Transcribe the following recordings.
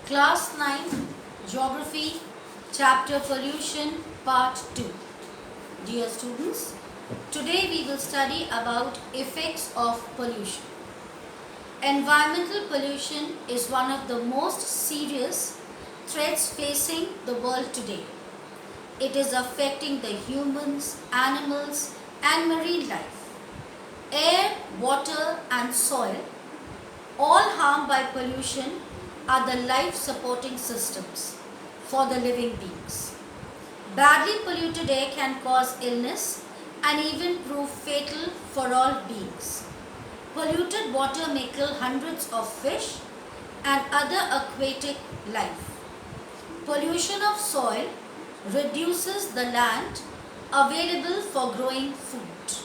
Class 9 Geography Chapter Pollution Part 2. Dear students, today we will study about effects of pollution. Environmental pollution is one of the most serious threats facing the world today. It is affecting the humans, animals and marine life. Air, water and soil, all harmed by pollution, are the life-supporting systems for the living beings. Badly polluted air can cause illness and even prove fatal for all beings. Polluted water may kill hundreds of fish and other aquatic life. Pollution of soil reduces the land available for growing food.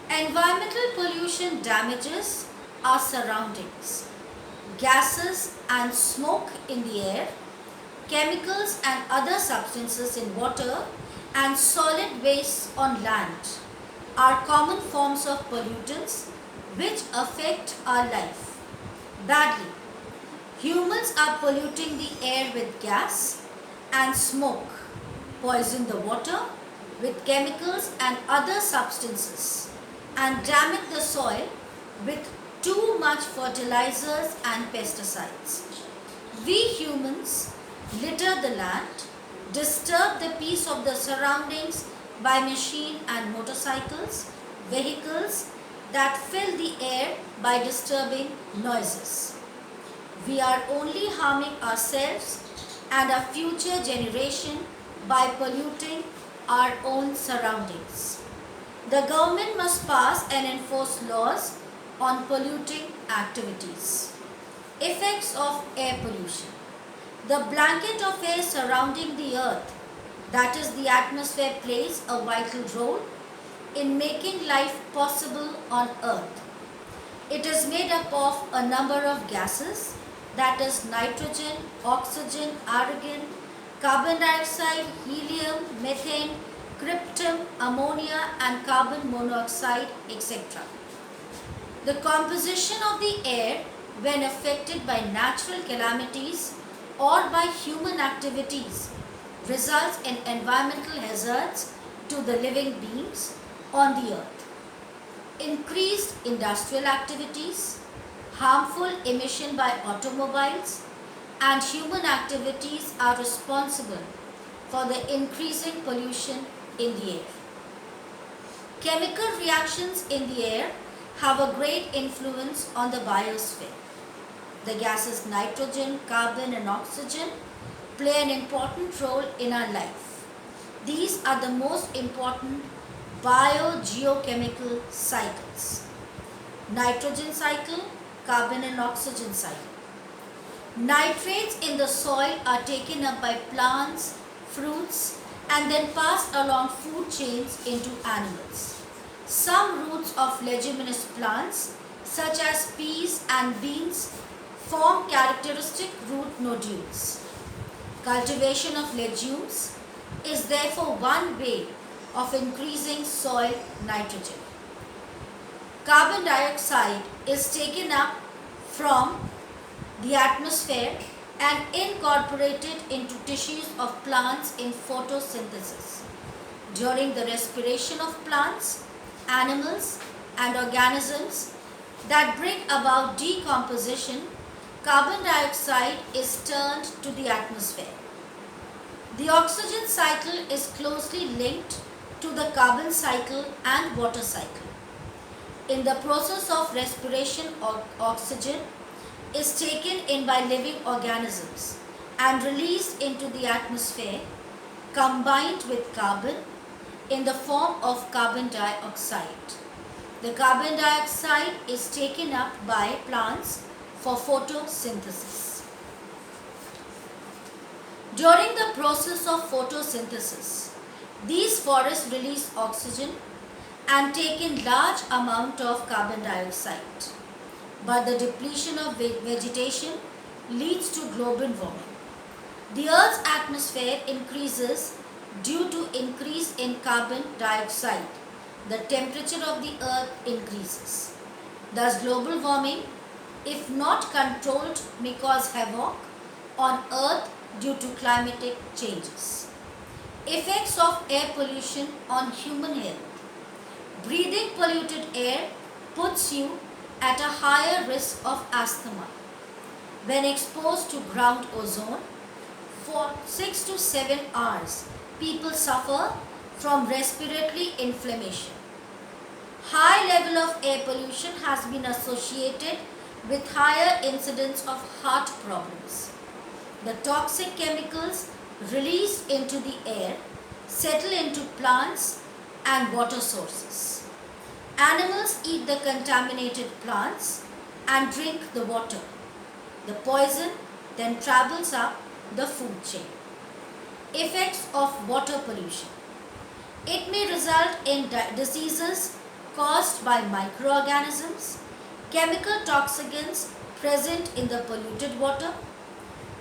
Environmental pollution damages our surroundings. Gases and smoke in the air, chemicals and other substances in water, and solid waste on land are common forms of pollutants which affect our life badly. Humans are polluting the air with gas and smoke, poison the water with chemicals and other substances, and damage the soil with too much fertilizers and pesticides. We humans litter the land, disturb the peace of the surroundings by machine and motorcycles, vehicles that fill the air by disturbing noises. We are only harming ourselves and our future generation by polluting our own surroundings. The government must pass and enforce laws on polluting activities. Effects of air pollution. The blanket of air surrounding the earth, that is the atmosphere, plays a vital role in making life possible on earth. It is made up of a number of gases, that is nitrogen, oxygen, argon, carbon dioxide, helium, methane, krypton, ammonia and carbon monoxide, etc. The composition of the air when affected by natural calamities or by human activities results in environmental hazards to the living beings on the earth. Increased industrial activities, harmful emission by automobiles and human activities are responsible for the increasing pollution in the air. Chemical reactions in the air have a great influence on the biosphere. The gases nitrogen, carbon and oxygen play an important role in our life. These are the most important biogeochemical cycles: nitrogen cycle, carbon and oxygen cycle. Nitrates in the soil are taken up by plants, fruits and then passed along food chains into animals. Some roots of leguminous plants such as peas and beans form characteristic root nodules. Cultivation of legumes is therefore one way of increasing soil nitrogen. Carbon dioxide is taken up from the atmosphere and incorporated into tissues of plants in photosynthesis. During the respiration of plants, animals and organisms that bring about decomposition, carbon dioxide is turned to the atmosphere. The oxygen cycle is closely linked to the carbon cycle and water cycle. In the process of respiration, oxygen is taken in by living organisms and released into the atmosphere, combined with carbon in the form of carbon dioxide. The carbon dioxide is taken up by plants for photosynthesis. During the process of photosynthesis, these forests release oxygen and take in large amount of carbon dioxide. But the depletion of vegetation leads to global warming. The Earth's atmosphere increases due to increase in carbon dioxide. The temperature of the Earth increases. Thus global warming, if not controlled, may cause havoc on Earth due to climatic changes. Effects of air pollution on human health. Breathing polluted air puts you at a higher risk of asthma. When exposed to ground ozone for 6 to 7 hours, people suffer from respiratory inflammation. High level of air pollution has been associated with higher incidence of heart problems. The toxic chemicals released into the air settle into plants and water sources. Animals eat the contaminated plants and drink the water. The poison then travels up the food chain. Effects of water pollution. It may result in diseases caused by microorganisms, chemical toxins present in the polluted water,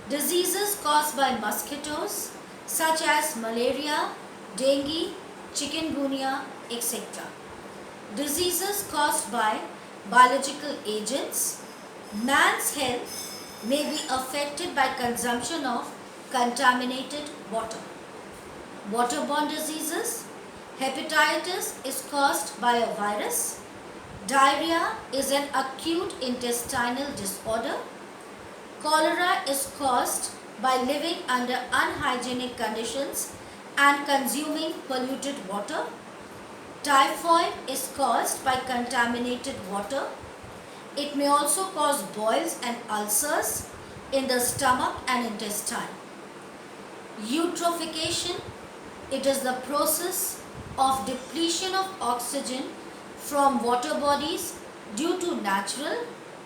diseases caused by mosquitoes such as malaria, dengue, chikungunya, etc. Diseases caused by biological agents. Man's health may be affected by consumption of contaminated water. Waterborne diseases. Hepatitis is caused by a virus. Diarrhea is an acute intestinal disorder. Cholera is caused by living under unhygienic conditions and consuming polluted water. Typhoid is caused by contaminated water. It may also cause boils and ulcers in the stomach and intestine. Eutrophication. It is the process of depletion of oxygen from water bodies due to natural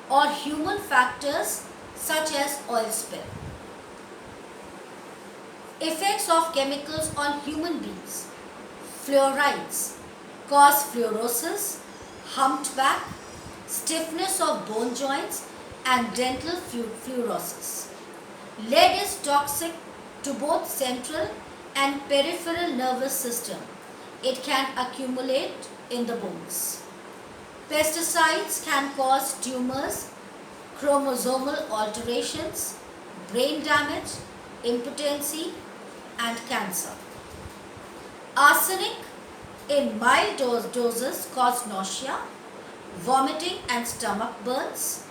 or human factors such as oil spill. Effects of chemicals on human beings. Fluorides cause fluorosis, humped back, stiffness of bone joints and dental fluorosis. Lead is toxic to both central and peripheral nervous system. It can accumulate in the bones. Pesticides can cause tumors, chromosomal alterations, brain damage, impotency and cancer. Arsenic in mild doses cause nausea, vomiting and stomach burns.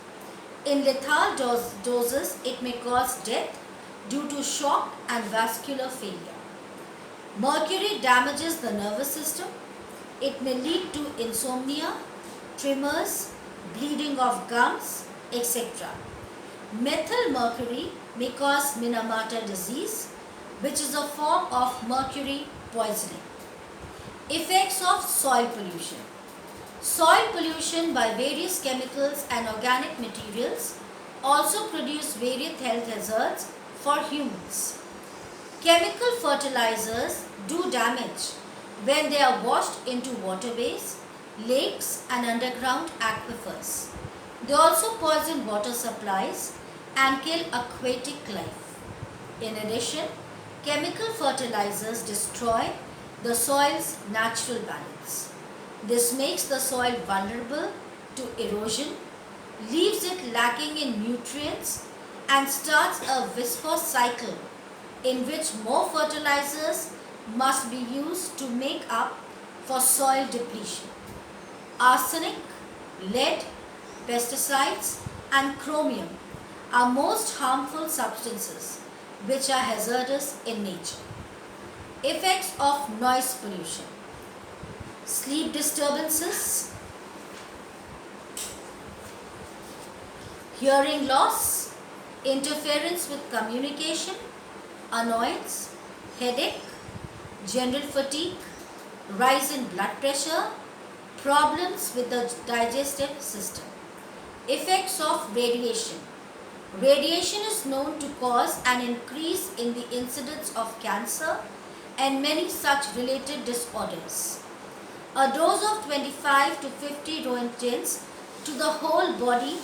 In lethal doses, it may cause death due to shock and vascular failure. Mercury damages the nervous system. It may lead to insomnia, tremors, bleeding of gums, etc. Methyl mercury may cause Minamata disease, which is a form of mercury poisoning. Effects of soil pollution. Soil pollution by various chemicals and organic materials also produce various health hazards for humans. Chemical fertilizers do damage when they are washed into waterways, lakes and underground aquifers. They also poison water supplies and kill aquatic life. In addition, chemical fertilizers destroy the soil's natural balance. This makes the soil vulnerable to erosion, leaves it lacking in nutrients and starts a viscous cycle in which more fertilizers must be used to make up for soil depletion. Arsenic, lead, pesticides and chromium are most harmful substances which are hazardous in nature. Effects of noise pollution. Sleep disturbances, hearing loss, interference with communication, annoyance, headache, general fatigue, rise in blood pressure, problems with the digestive system. Effects of radiation. Radiation is known to cause an increase in the incidence of cancer and many such related disorders. A dose of 25 to 50 roentgens to the whole body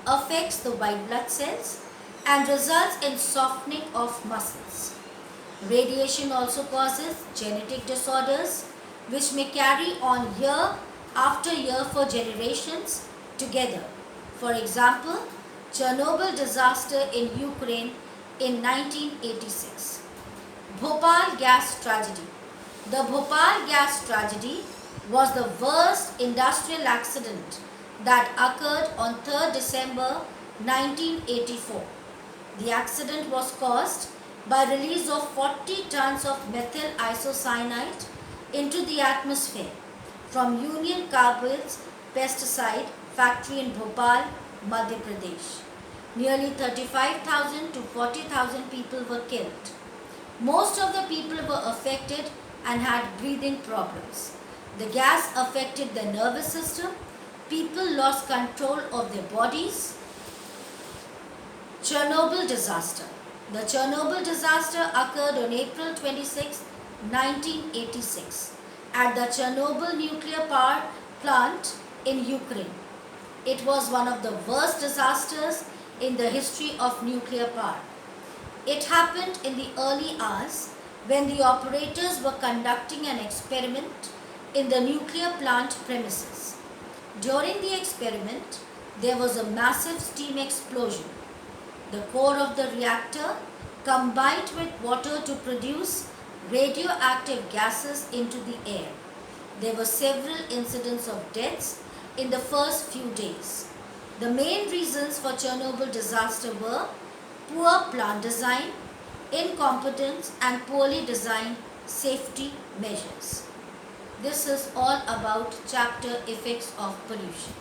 affects the white blood cells and results in softening of muscles. Radiation also causes genetic disorders which may carry on year after year for generations together. For example, Chernobyl disaster in Ukraine in 1986. Bhopal gas tragedy. The Bhopal gas tragedy was the worst industrial accident that occurred on 3rd December 1984. The accident was caused by release of 40 tons of methyl isocyanate into the atmosphere from Union Carbide's pesticide factory in Bhopal, Madhya Pradesh. Nearly 35,000 to 40,000 people were killed. Most of the people were affected and had breathing problems. The gas affected their nervous system. People lost control of their bodies. Chernobyl disaster. The Chernobyl disaster occurred on April 26, 1986 at the Chernobyl nuclear power plant in Ukraine. It was one of the worst disasters in the history of nuclear power. It happened in the early hours when the operators were conducting an experiment in the nuclear plant premises. During the experiment, there was a massive steam explosion. The core of the reactor combined with water to produce radioactive gases into the air. There were several incidents of deaths in the first few days. The main reasons for Chernobyl disaster were poor plant design, incompetence and poorly designed safety measures. This is all about chapter effects of pollution.